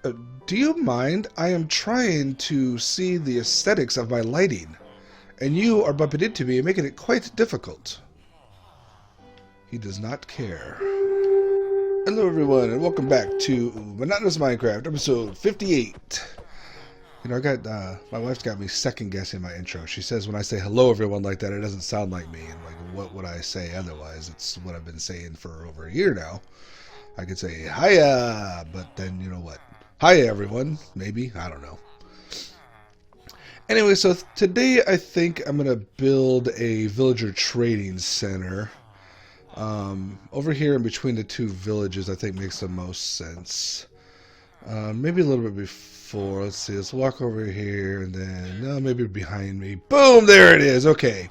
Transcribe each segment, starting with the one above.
Uh, do you mind? I am trying to see the aesthetics of my lighting, and you are bumping into me and making it quite difficult. He does not care. Hello everyone, and welcome back to Monotonous Minecraft, episode 58. You know, my wife's got me second-guessing my intro. She says when I say hello everyone like that, it doesn't sound like me, and like, what would I say otherwise? It's what I've been saying for over a year now. I could say, hiya, but then, you know what? Hiya everyone, maybe, I don't know. Anyway, so today I think I'm going to build a villager trading center. Over here in between the two villages, I think makes the most sense. Maybe a little bit before. Let's see. Let's walk over here and then, no, maybe behind me. Boom! There it is. Okay.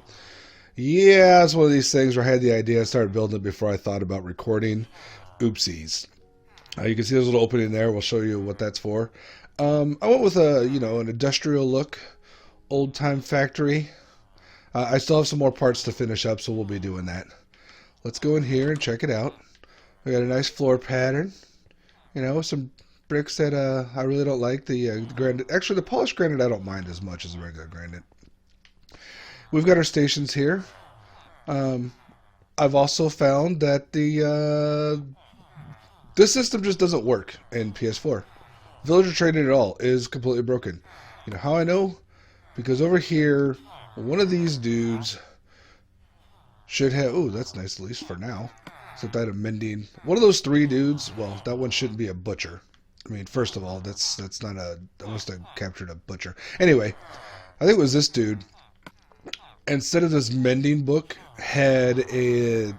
Yeah, it's one of these things where I had the idea. I started building it before I thought about recording. Oopsies. You can see there's a little opening there. We'll show you what that's for. I went with an industrial look, old time factory. I still have some more parts to finish up, so we'll be doing that. Let's go in here and check it out. We got a nice floor pattern. You know, some bricks that I really don't like. The granite. Actually, the polished granite I don't mind as much as the regular granite. We've got our stations here. I've also found that this system just doesn't work in PS4. Villager trading at all is completely broken. You know how I know? Because over here, one of these dudes should have... Oh, that's nice, at least for now. Except I had a mending... One of those three dudes... Well, that one shouldn't be a butcher. I mean, first of all, that's not a... I must have captured a butcher. Anyway, I think it was this dude. Instead of this mending book, had a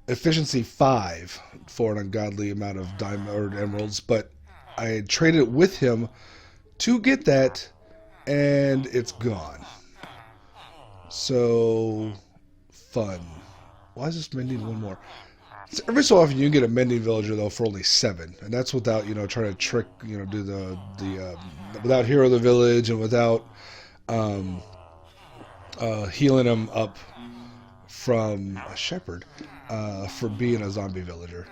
efficiency 5 for an ungodly amount of diamond or emeralds. But I traded it with him to get that, and it's gone. So... fun. Why is this mending one more? Every so often you can get a mending villager though for only 7, and that's without trying to trick do the without hero of the village and without healing them up from a shepherd for being a zombie villager.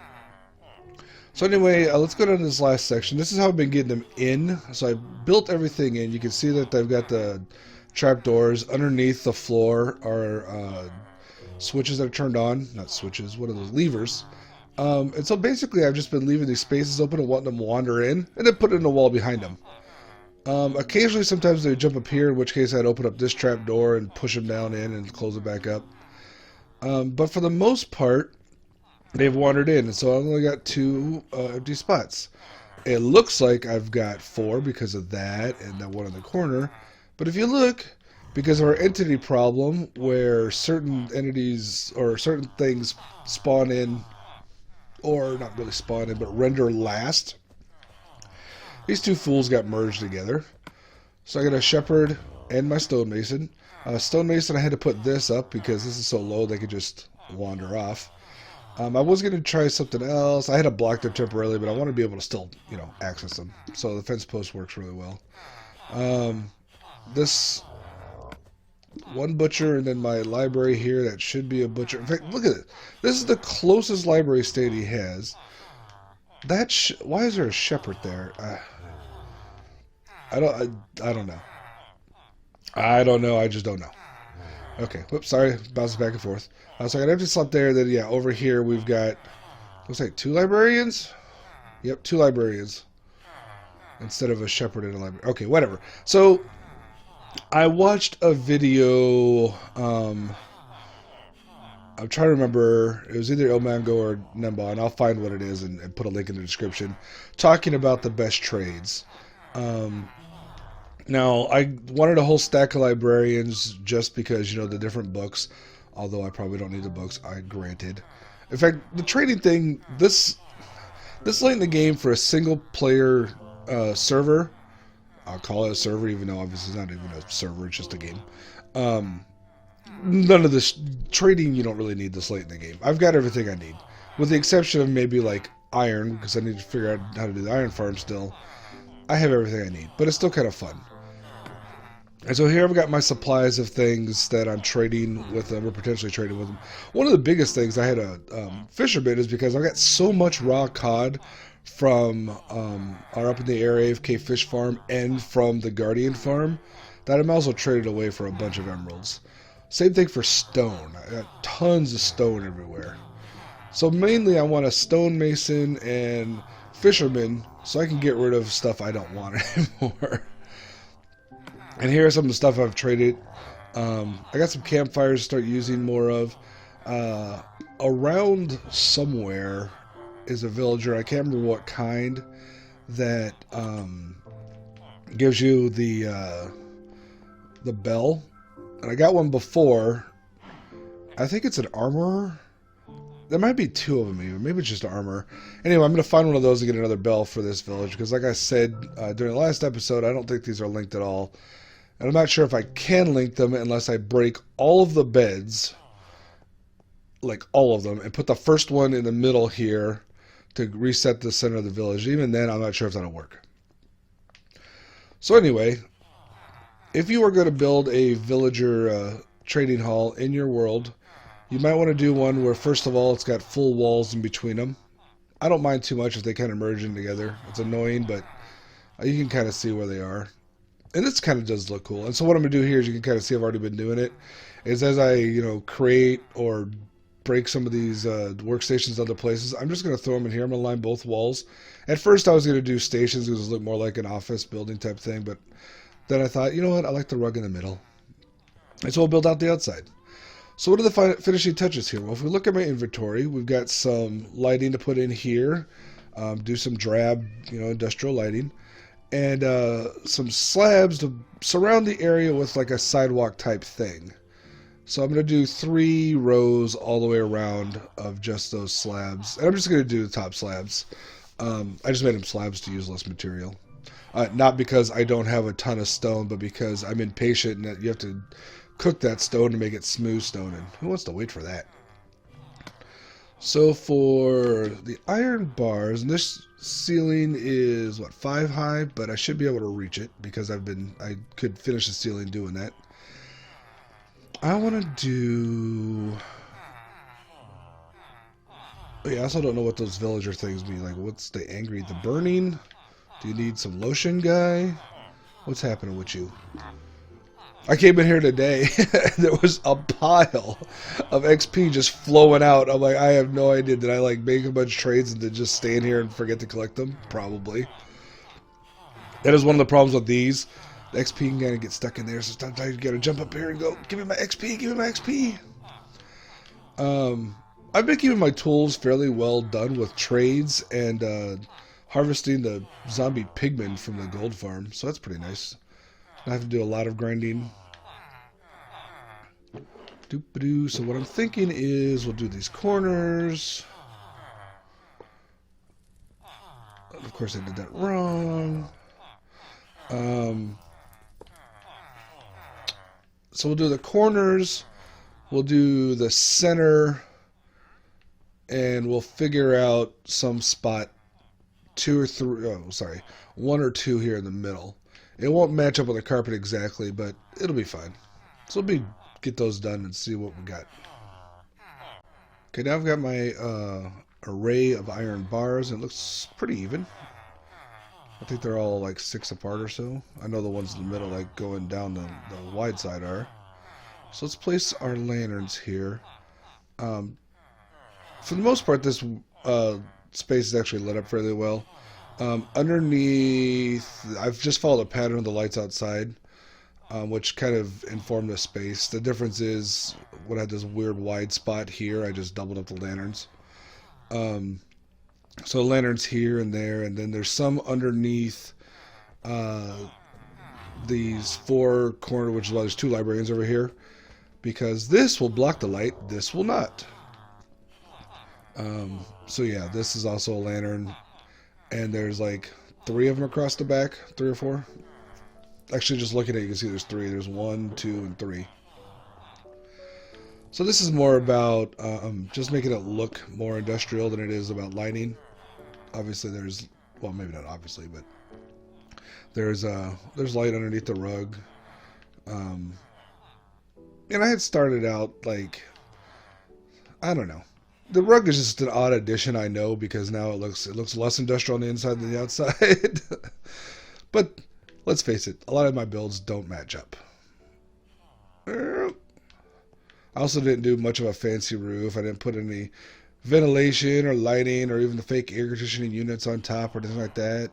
So anyway, let's go down to this last section. This is how I've been getting them in. So I built everything in. You can see that they've got the trapdoors underneath the floor are switches that are turned on. Not switches, what are those? Levers. And so basically I've just been leaving these spaces open and letting them wander in, and then put in a wall behind them. Occasionally, sometimes they jump up here, in which case I'd open up this trap door and push them down in and close it back up. But for the most part, they've wandered in, and so I've only got 2 empty spots. It looks like I've got 4 because of that and that one in the corner. But if you look, because of our entity problem, where certain entities or certain things spawn in, or not really spawn in, but render last, these 2 fools got merged together. So I got a shepherd and my stonemason. Stonemason, I had to put this up because this is so low they could just wander off. I was going to try something else. I had to block them temporarily, but I want to be able to still, access them. So the fence post works really well. This one butcher, and then my library here, that should be a butcher. In fact, look at it. This is the closest library state he has. Why is there a shepherd there? I don't know. I don't know. I just don't know. Okay. Whoops. Sorry. Bounces back and forth. So I got an empty slot there. Then yeah, over here we've got, looks like 2 librarians. Yep, 2 librarians instead of a shepherd and a librarian. Okay, whatever. So I watched a video. I'm trying to remember. It was either El Mango or Nemba, and I'll find what it is and put a link in the description, talking about the best trades. Now, I wanted a whole stack of librarians just because, the different books, although I probably don't need the books, I granted. In fact, the trading thing, this late in the game for a single-player server, I'll call it a server, even though obviously it's not even a server, it's just a game. None of this trading, you don't really need this late in the game. I've got everything I need, with the exception of maybe like iron, because I need to figure out how to do the iron farm still. I have everything I need, but it's still kind of fun. And so here I've got my supplies of things that I'm trading with them, or potentially trading with them. One of the biggest things I had a fisherman is because I've got so much raw cod from our up in the air AFK fish farm and from the Guardian farm, that I'm also traded away for a bunch of emeralds. Same thing for stone. I got tons of stone everywhere. So mainly I want a stonemason and fisherman so I can get rid of stuff I don't want anymore. And here are some of the stuff I've traded. I got some campfires to start using more of. Around somewhere is a villager, I can't remember what kind, that gives you the bell. And I got one before. I think it's an armorer. There might be two of them even. Maybe it's just armor. Anyway, I'm going to find one of those and get another bell for this village. Because like I said during the last episode, I don't think these are linked at all. And I'm not sure if I can link them unless I break all of the beds. Like all of them. And put the first one in the middle here to reset the center of the village. Even then, I'm not sure if that'll work. So anyway, if you are going to build a villager trading hall in your world, you might want to do one where, first of all, it's got full walls in between them. I don't mind too much if they kind of merge in together. It's annoying, but you can kind of see where they are. And this kind of does look cool. And so what I'm going to do here is you can kind of see I've already been doing it. Is as I, create or break some of these workstations other places, I'm just going to throw them in here. I'm going to line both walls. At first I was going to do stations because it looked more like an office building type thing. But then I thought, you know what? I like the rug in the middle. And so I'll build out the outside. So what are the finishing touches here? Well, if we look at my inventory, we've got some lighting to put in here, do some drab, industrial lighting, and some slabs to surround the area with like a sidewalk type thing. So I'm going to do 3 rows all the way around of just those slabs, and I'm just going to do the top slabs. I just made them slabs to use less material. Not because I don't have a ton of stone, but because I'm impatient and that you have to cook that stone to make it smooth stone, and who wants to wait for that? So for the iron bars, and this ceiling is 5 high, but I should be able to reach it because I could finish the ceiling doing that. I want to do. Oh yeah, I also don't know what those villager things mean. Like, what's the angry, the burning? Do you need some lotion, guy? What's happening with you? I came in here today, and there was a pile of XP just flowing out. I'm like, I have no idea. Did I make a bunch of trades and then just stay in here and forget to collect them? Probably. That is one of the problems with these. The XP can kind of get stuck in there, so sometimes you gotta jump up here and go, give me my XP, give me my XP. I've been keeping my tools fairly well done with trades and harvesting the zombie pigmen from the gold farm, so that's pretty nice. I have to do a lot of grinding. Doop-a-doo. So what I'm thinking is we'll do these corners. Of course I did that wrong. So we'll do the corners. We'll do the center. And we'll figure out some spot 1 or 2 here in the middle. It won't match up with the carpet exactly, but it'll be fine. So we'll get those done and see what we got. Okay, now I've got my array of iron bars, and it looks pretty even. I think they're all 6 apart or so. I know the ones in the middle, going down the wide side are. So let's place our lanterns here. For the most part, this space is actually lit up fairly well. Underneath, I've just followed a pattern of the lights outside, which kind of informed the space. The difference is when I had this weird wide spot here, I just doubled up the lanterns. So lanterns here and there, and then there's some underneath these 4 corner, which is why there's 2 librarians over here, because this will block the light, this will not. So yeah, this is also a lantern. And there's 3 of them across the back, 3 or 4. Actually, just looking at it, you can see there's 3. There's 1, 2, and 3. So this is more about just making it look more industrial than it is about lighting. Obviously, well, maybe not obviously, but there's light underneath the rug. And I had started out I don't know. The rug is just an odd addition, I know, because now it looks less industrial on the inside than the outside. But let's face it, a lot of my builds don't match up. I also didn't do much of a fancy roof. I didn't put any ventilation or lighting or even the fake air conditioning units on top or anything like that.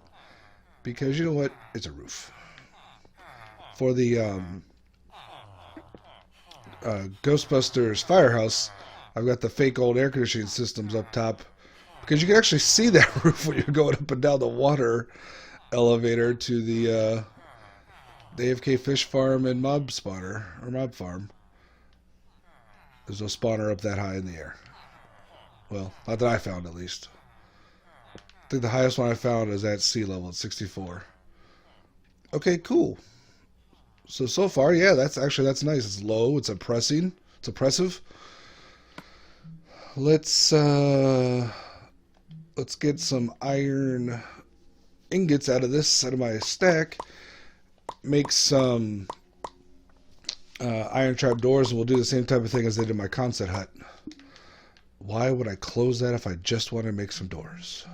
Because you know what? It's a roof. For the Ghostbusters firehouse, I've got the fake old air conditioning systems up top. Because you can actually see that roof when you're going up and down the water elevator to the AFK fish farm and mob spawner, or mob farm. There's no spawner up that high in the air. Well, not that I found, at least. I think the highest one I found is at sea level at 64. Okay, cool. So far, yeah, that's nice. It's low. It's oppressing. It's oppressive. Let's get some iron ingots out of my stack. Make some iron trap doors, and we'll do the same type of thing as they did in my concept hut. Why would I close that if I just want to make some doors?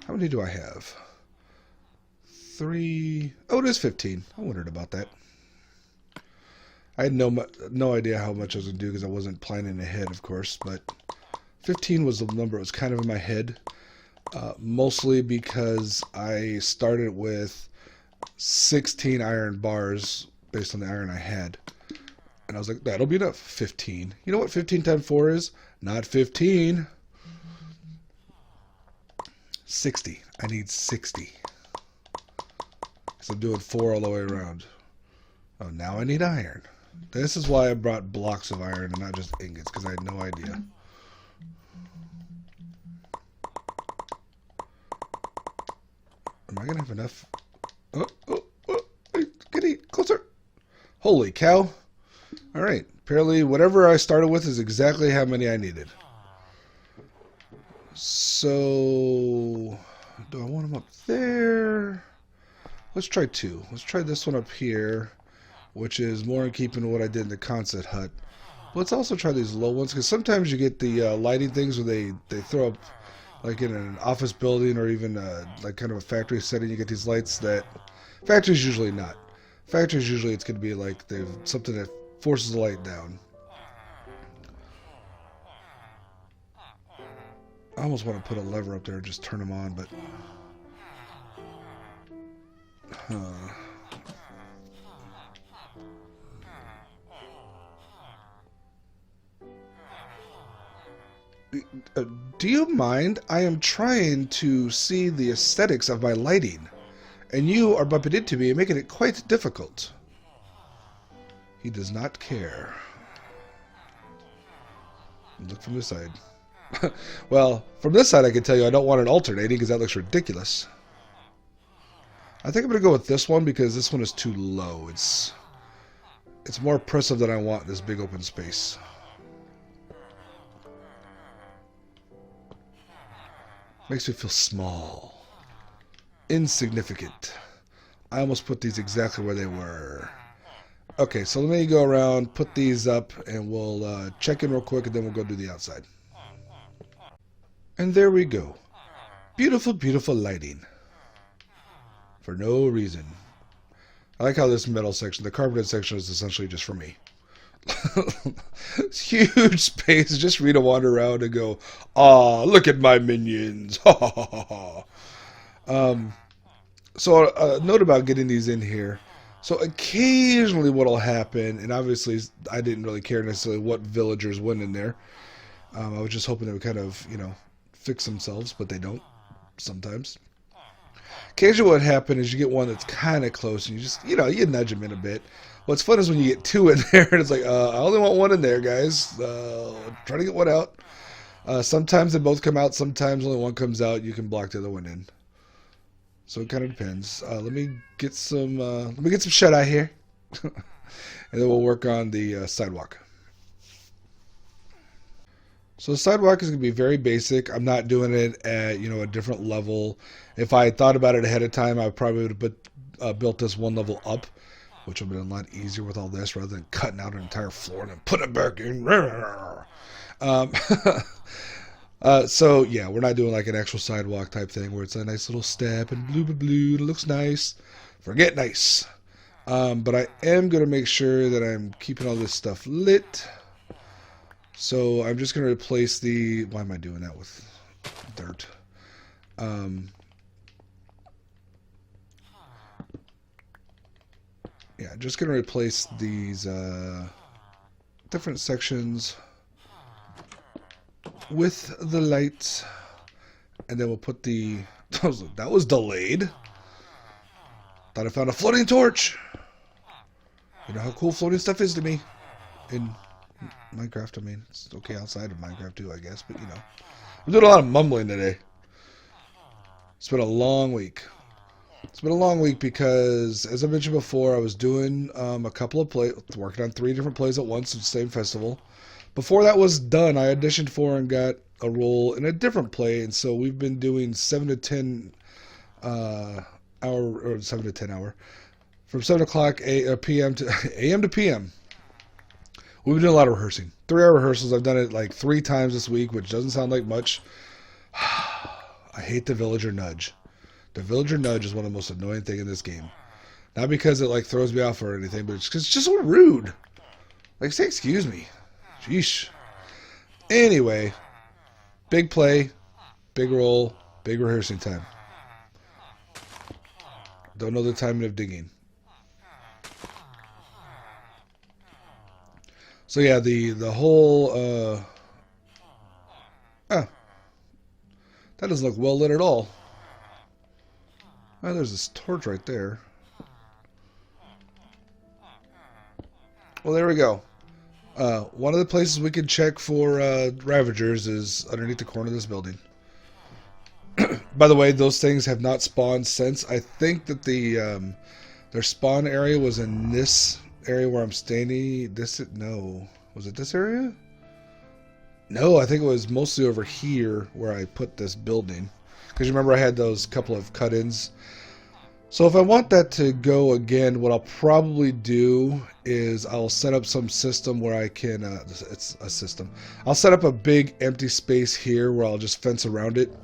How many do I have? 3. Oh, it is 15. I wondered about that. I had no idea how much I was going to do because I wasn't planning ahead, of course. But 15 was the number that was kind of in my head. Mostly because I started with 16 iron bars based on the iron I had. And I was like, that'll be enough. 15. You know what 15 times 4 is? Not 15. 60. I need 60. Because I'm doing 4 all the way around. Oh, now I need iron. This is why I brought blocks of iron and not just ingots, because I had no idea. Am I going to have enough? Oh, get it closer. Holy cow. Alright, apparently whatever I started with is exactly how many I needed. So, do I want them up there? Let's try 2. Let's try this one up here, which is more in keeping with what I did in the concept hut. Let's also try these low ones, because sometimes you get the lighting things where they throw up, like in an office building or even like kind of a factory setting, you get these lights that factories usually not. Factories usually it's going to be like they've something that forces the light down. I almost want to put a lever up there and just turn them on, but do you mind? I am trying to see the aesthetics of my lighting, and you are bumping into me and making it quite difficult. He does not care. Look from this side. Well, from this side I can tell you I don't want it alternating because that looks ridiculous. I think I'm going to go with this one because this one is too low. It's more oppressive than I want in this big open space. Makes me feel small. Insignificant. I almost put these exactly where they were. Okay, so let me go around, put these up, and we'll check in real quick, and then we'll go do the outside. And there we go. Beautiful, beautiful lighting. For no reason. I like how this metal section, the carpeted section, is essentially just for me. It's huge space just for me to wander around and go, "Ah, look at my minions!" So a note about getting these in here. So occasionally what'll happen, and obviously I didn't really care necessarily what villagers went in there. I was just hoping they would kind of, fix themselves, but they don't sometimes. Occasionally what happens is you get one that's kind of close, and you just, you nudge them in a bit. What's fun is when you get 2 in there, and it's like, I only want 1 in there, guys. Try to get 1 out. Sometimes they both come out. Sometimes only 1 comes out. You can block the other one in. So it kind of depends. Let me get some shut-eye here, and then we'll work on the sidewalk. So the sidewalk is going to be very basic. I'm not doing it at a different level. If I had thought about it ahead of time, I probably would have built this 1 level up, which would have been a lot easier with all this rather than cutting out an entire floor and then putting it back in. Um, so yeah, we're not doing like an actual sidewalk type thing where it's a nice little step and blue, blue, blue. It looks nice. Forget nice. But I am going to make sure that I'm keeping all this stuff lit. So I'm just going to replace the... Why am I doing that with dirt? Yeah, just going to replace these different sections with the lights. And then we'll put the... That was delayed. Thought I found a floating torch. You know how cool floating stuff is to me in Minecraft. I mean, it's okay outside of Minecraft too, I guess. But, you know, I'm doing a lot of mumbling today. It's been a long week. It's been a long week because, as I mentioned before, I was doing a couple of plays, working on 3 different plays at once at the same festival. Before that was done, I auditioned for and got a role in a different play, and so we've been doing 7 to 10 hour, or 7 to 10 hour, from 7 o'clock p.m. to a.m. to p.m. We've been doing a lot of rehearsing. 3-hour rehearsals. I've done it like 3 times this week, which doesn't sound like much. I hate the villager nudge. The villager nudge is one of the most annoying things in this game. Not because it like throws me off or anything, but it's just so rude. Like, say excuse me. Sheesh. Anyway, big play, big roll, big rehearsing time. Don't know the timing of digging. So yeah, the whole that doesn't look well lit at all. Oh, there's this torch right there. Well, there we go. One of the places we can check for Ravagers is underneath the corner of this building. By the way, those things have not spawned since. I think that their spawn area was in this area where I'm standing. No. Was it this area? No, I think it was mostly over here where I put this building. Because remember I had those couple of cut-ins. So if I want that to go again, what I'll probably do is I'll set up some system where I can, it's a system. I'll set up a big empty space here where I'll just fence around it.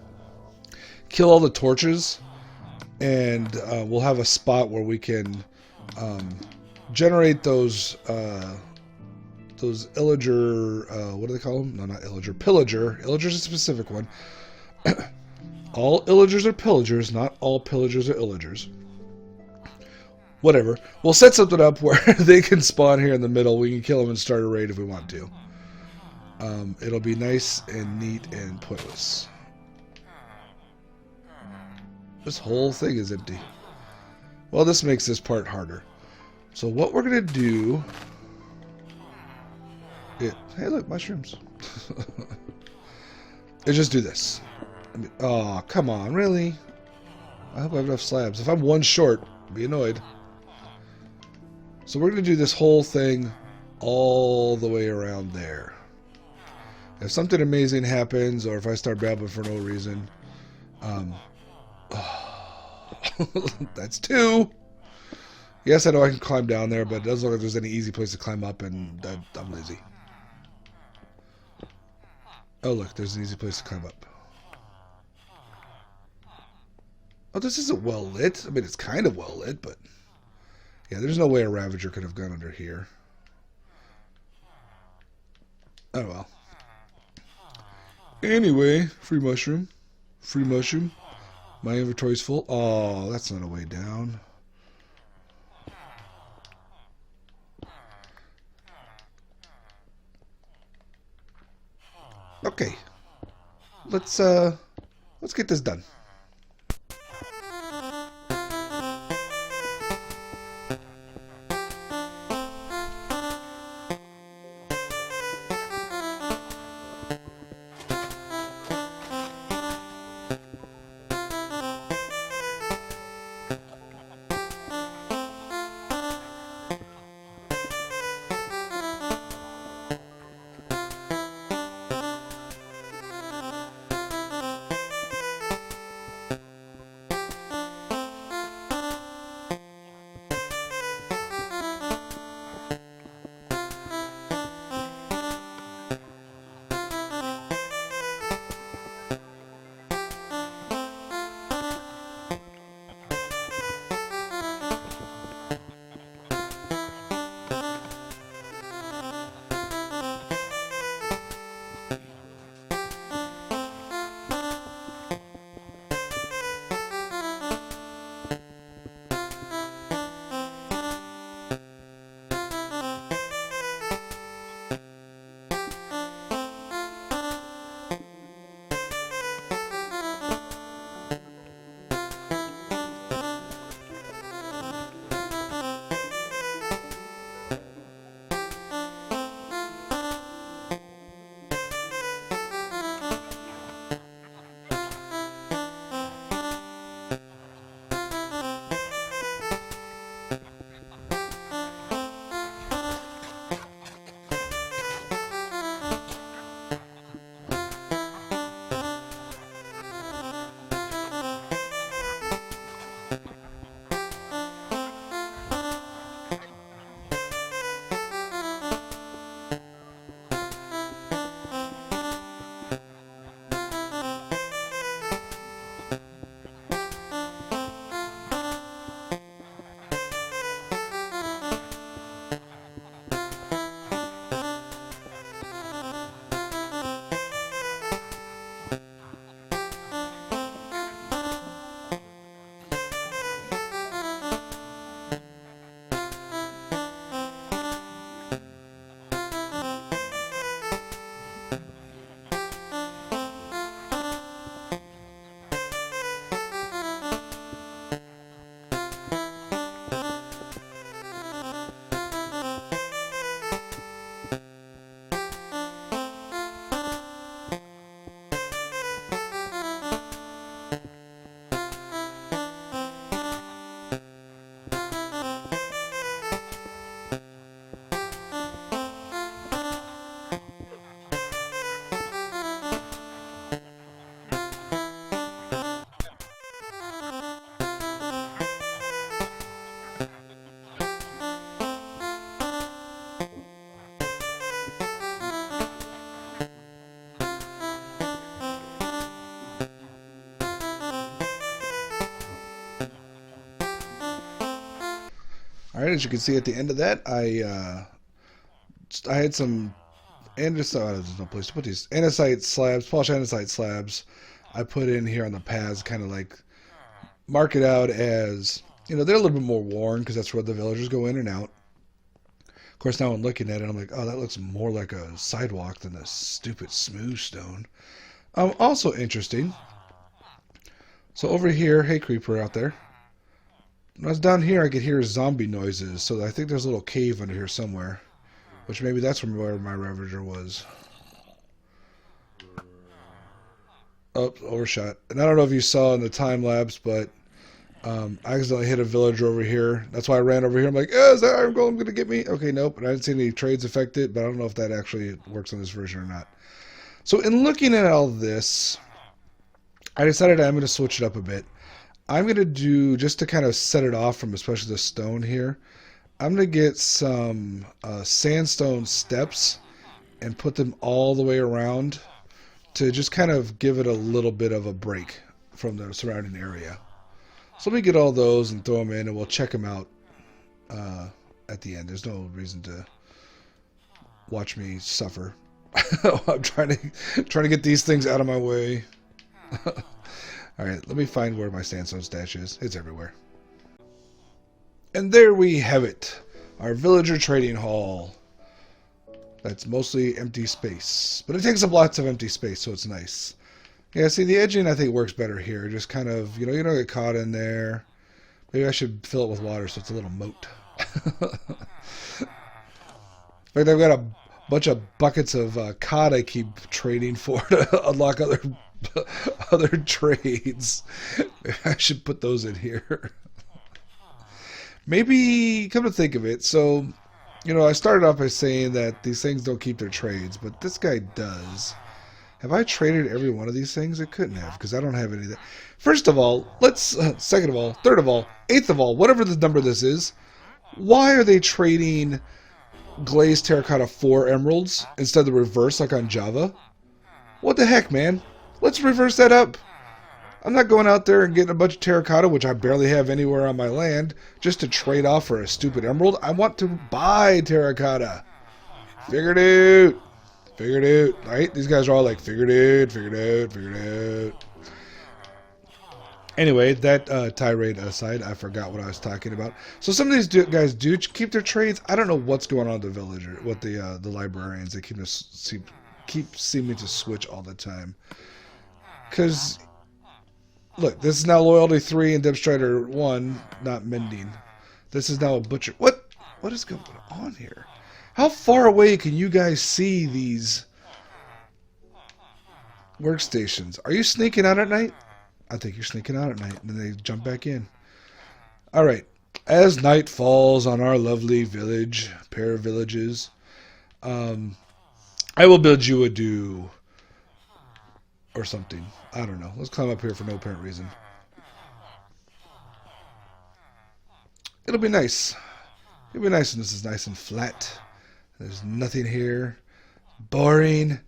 Kill all the torches. And we'll have a spot where we can generate those illager, what do they call them? No, not illager, pillager. Illager's a specific one. All illagers are pillagers, not all pillagers are illagers. Whatever. We'll set something up where they can spawn here in the middle. We can kill them and start a raid if we want to. It'll be nice and neat and pointless. This whole thing is empty. Well, this makes this part harder. So what we're going to do... Hey, look, mushrooms. Is just do this. Oh, come on, really? I hope I have enough slabs. If I'm one short, I'll be annoyed. So we're going to do this whole thing all the way around there. If something amazing happens, or if I start babbling for no reason, that's 2. Yes, I know I can climb down there, but it doesn't look like there's any easy place to climb up, and I'm lazy. Oh, look, there's an easy place to climb up. Oh, this isn't well lit. I mean, it's kind of well lit, but... Yeah, there's no way a Ravager could have gone under here. Oh, well. Anyway, free mushroom. Free mushroom. My inventory's full. Oh, that's not a way down. Okay. Let's get this done. All right, as you can see at the end of that, I had some andesite. Oh, there's no place to put these andesite slabs, polished andesite slabs. I put in here on the paths, kind of like mark it out as, you know, they're a little bit more worn because that's where the villagers go in and out. Of course, now I'm looking at it, I'm like, oh, that looks more like a sidewalk than a stupid smooth stone. Also interesting. So over here, hey creeper out there. When I was down here, I could hear zombie noises, so I think there's a little cave under here somewhere. Which maybe that's where my Ravager was. Oh, overshot. And I don't know if you saw in the time lapse, but I accidentally hit a villager over here. That's why I ran over here. I'm like, is that Iron Golem going to get me? Okay, nope. And I didn't see any trades affected, but I don't know if that actually works on this version or not. So in looking at all this, I decided I'm going to switch it up a bit. I'm going to do, just to kind of set it off from especially the stone here, I'm going to get some sandstone steps and put them all the way around to just kind of give it a little bit of a break from the surrounding area. So let me get all those and throw them in, and we'll check them out at the end. There's no reason to watch me suffer. I'm trying to get these things out of my way. All right, let me find where my sandstone stash is. It's everywhere. And there we have it, our villager trading hall. That's mostly empty space, but it takes up lots of empty space, so it's nice. Yeah, see, the edging I think works better here. Just kind of, you don't get caught in there. Maybe I should fill it with water so it's a little moat. In fact, I've got a bunch of buckets of cod I keep trading for to unlock other trades. Maybe I should put those in here. Maybe, come to think of it, so, I started off by saying that these things don't keep their trades, but this guy does. Have I traded every one of these things? It couldn't have, because I don't have any of that. First of all, second of all, third of all, eighth of all, whatever the number this is, why are they trading glazed terracotta 4 emeralds instead of the reverse like on Java? What the heck, man? Let's reverse that up. I'm not going out there and getting a bunch of terracotta, which I barely have anywhere on my land, just to trade off for a stupid emerald. I want to buy terracotta. Figured it out. Figured it out. Right? These guys are all like, figured it, figured it, figured it. Anyway, that tirade aside, I forgot what I was talking about. So some of these guys do keep their trades. I don't know what's going on with the villager, with the librarians. They keep seeming to switch all the time. Because, look, this is now Loyalty 3 and Debstrider 1, not Mending. This is now a Butcher. What is going on here? How far away can you guys see these workstations? Are you sneaking out at night? I think you're sneaking out at night, and then they jump back in. All right. As night falls on our lovely village, pair of villages, I will build you a do or something. I don't know. Let's climb up here for no apparent reason. It'll be nice. It'll be nice when this is nice and flat. There's nothing here. Boring.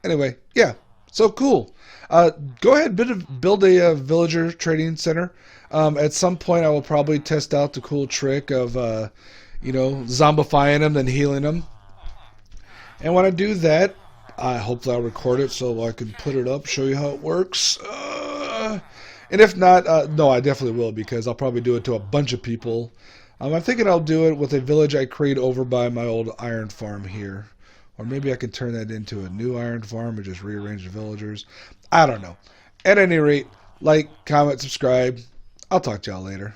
Anyway, yeah. So cool. Go ahead and build a villager trading center. At some point, I will probably test out the cool trick of, zombifying them, then healing them. And when I do that, hopefully I'll record it so I can put it up, show you how it works. And if not, no, I definitely will, because I'll probably do it to a bunch of people. I'm thinking I'll do it with a village I create over by my old iron farm here. Or maybe I can turn that into a new iron farm and just rearrange the villagers. I don't know. At any rate, like, comment, subscribe. I'll talk to y'all later.